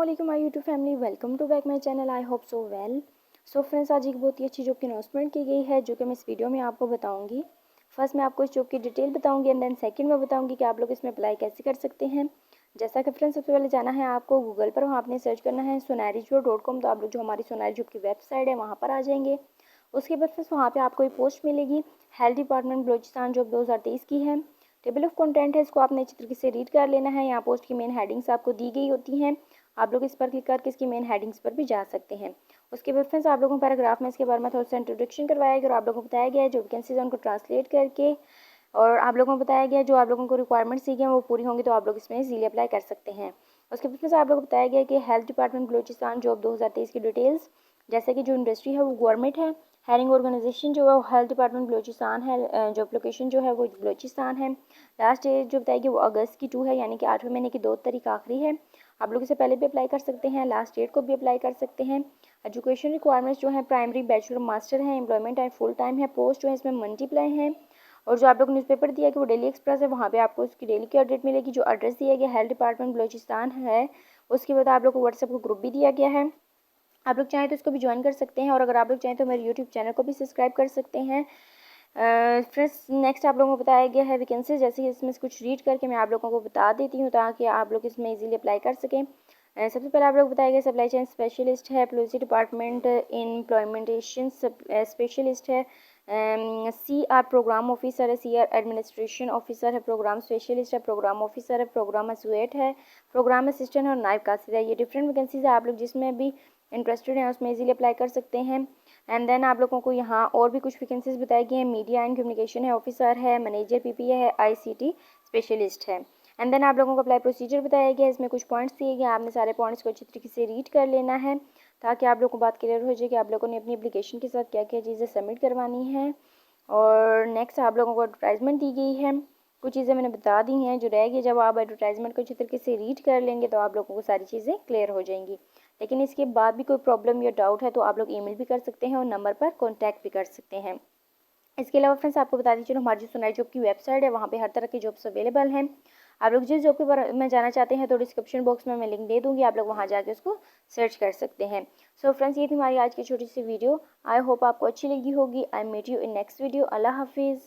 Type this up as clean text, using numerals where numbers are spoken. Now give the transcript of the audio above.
अस्सलामुअलैकुम my YouTube family, welcome to back my channel. I hope so well. So friends, आज एक बहुत ही अच्छी जॉब की अनाउंसमेंट की गई है जो कि मैं इस वीडियो में आपको बताऊंगी। फर्स्ट मैं आपको इस जॉब की डिटेल बताऊंगी एंड देन सेकंड मैं बताऊंगी कि आप लोग इसमें अप्लाई कैसे कर सकते हैं। जैसा कि फ्रेंड्स, सबसे पहले जाना है आपको गूगल पर, वहाँ आपने सर्च करना है sonarijob.com। तो आप लोग जो हमारी सोनारी जॉब की वेबसाइट है वहाँ पर आ जाएंगे। उसके बाद फ्रेंड्स वहाँ पर आपको एक पोस्ट मिलेगी, हेल्थ डिपार्टमेंट बलूचिस्तान जॉब 2023 की है। टेबल ऑफ कंटेंट है, इसको आपने अच्छी तरीके से रीड कर लेना है। यहाँ पोस्ट की मेन हेडिंग्स आपको दी गई होती हैं, आप लोग इस पर क्लिक करके इसकी मेन हेडिंग्स पर भी जा सकते हैं। उसके बाद फ्रेंड्स आप लोगों को पैराग्राफ में इसके बारे में थोड़ा सा इंट्रोडक्शन करवाया गया और आप लोगों को बताया गया है जो वैकेंसीज है उनको ट्रांसलेट करके, और आप लोगों को बताया गया जो आप लोगों को रिक्वायरमेंट्स दी गई वो पूरी होंगी तो आप लोग इसमें इजीली अप्लाई कर सकते हैं। उसके बाद फ्रेंड्स आप लोगों को बताया गया कि हेल्थ डिपार्टमेंट बलूचिस्तान जॉब 2023 की डिटेल्स, जैसे कि जो इंडस्ट्री है वो गवर्नमेंट है, हायरिंग ऑर्गेनाइजेशन जो है वो हेल्थ डिपार्टमेंट बलूचिस्तान है, जॉब लोकेशन जो है वो बलूचिस्तान है। लास्ट डेट जो बताएगी वो अगस्त की 2 है, यानी कि 8वें महीने की 2 तारीख आखिरी है। आप लोग इसे पहले भी अप्लाई कर सकते हैं, लास्ट डेट को भी अप्लाई कर सकते हैं। एजुकेशन रिक्वायरमेंट्स जो है प्राइमरी, बैचलर, मास्टर है। एम्प्लॉयमेंट टाइम फुल टाइम है। पोस्ट जो है इसमें मल्टीप्लाई है। और जो आप लोग न्यूज़पेपर दिया कि वो डेली एक्सप्रेस है, वहाँ पे आपको उसकी डेली की अपडेट मिलेगी। जो एड्रेस दिया गया हेल्थ डिपार्टमेंट बलूचिस्तान है, उसके बाद आप लोग को व्हाट्सएप को ग्रुप भी दिया गया है, आप लोग चाहें तो इसको भी ज्वाइन कर सकते हैं। और अगर आप लोग चाहें तो मेरे यूट्यूब चैनल को भी सब्सक्राइब कर सकते हैं। फ्रेंड्स नेक्स्ट आप लोगों को बताया गया है वैकेंसी, जैसे कि इसमें कुछ रीड करके मैं आप लोगों को बता देती हूँ ताकि आप लोग इसमें इजीली अप्लाई कर सकें। सबसे पहले आप लोग बताया गया सप्लाई चेन स्पेशलिस्ट है, पॉलिसी डिपार्टमेंट इम्प्लॉयमेंटेशन स्पेशलिस्ट है, सी आर प्रोग्राम ऑफिसर है, सी आर एडमिनिस्ट्रेशन ऑफिसर है, प्रोग्राम स्पेशलिस्ट है, प्रोग्राम ऑफिसर है, प्रोग्राम एसोसिएट है, प्रोग्राम असिस्टेंट और नायब कासिर है। ये डिफरेंट वैकेंसीज है, आप लोग जिसमें भी इंटरेस्टेड हैं उसमें इजीली अप्लाई कर सकते हैं। एंड देन आप लोगों को यहाँ और भी कुछ वैकेंसीज बताई गई हैं, मीडिया एंड कम्युनिकेशन है, ऑफिसर है, मैनेजर पीपीए है, आईसीटी स्पेशलिस्ट है। एंड देन आप लोगों को अप्लाई प्रोसीजर बताया गया है, इसमें कुछ पॉइंट्स दिए गए, आपने सारे पॉइंट्स को अच्छी तरीके से रीड कर लेना है ताकि आप लोगों को बात क्लियर हो जाए कि आप लोगों ने अपनी एप्लीकेशन के साथ क्या क्या चीज़ें सबमिट करवानी है। और नेक्स्ट आप लोगों को एडवर्टाइजमेंट दी गई है, कुछ चीज़ें मैंने बता दी हैं जो रह गई। जब आप एडवर्टाइजमेंट को अच्छी तरीके से रीड कर लेंगे तो आप लोगों को सारी चीज़ें क्लियर हो जाएंगी। लेकिन इसके बाद भी कोई प्रॉब्लम या डाउट है तो आप लोग ईमेल भी कर सकते हैं और नंबर पर कॉन्टैक्ट भी कर सकते हैं। इसके अलावा फ्रेंड्स आपको बता दीजिए हमारी जो सोनारी जॉब की वेबसाइट है वहाँ पे हर तरह की जॉब्स अवेलेबल हैं। आप लोग जिस जॉब के बारे में जाना चाहते हैं तो डिस्क्रिप्शन बॉक्स में मैं लिंक दे दूँगी, आप लोग वहाँ जाके उसको सर्च कर सकते हैं। सो फ्रेंड्स ये थी हमारी आज की छोटी सी वीडियो। आई होप आपको अच्छी लगी होगी। I meet you in next video. अल्लाह हाफिज़।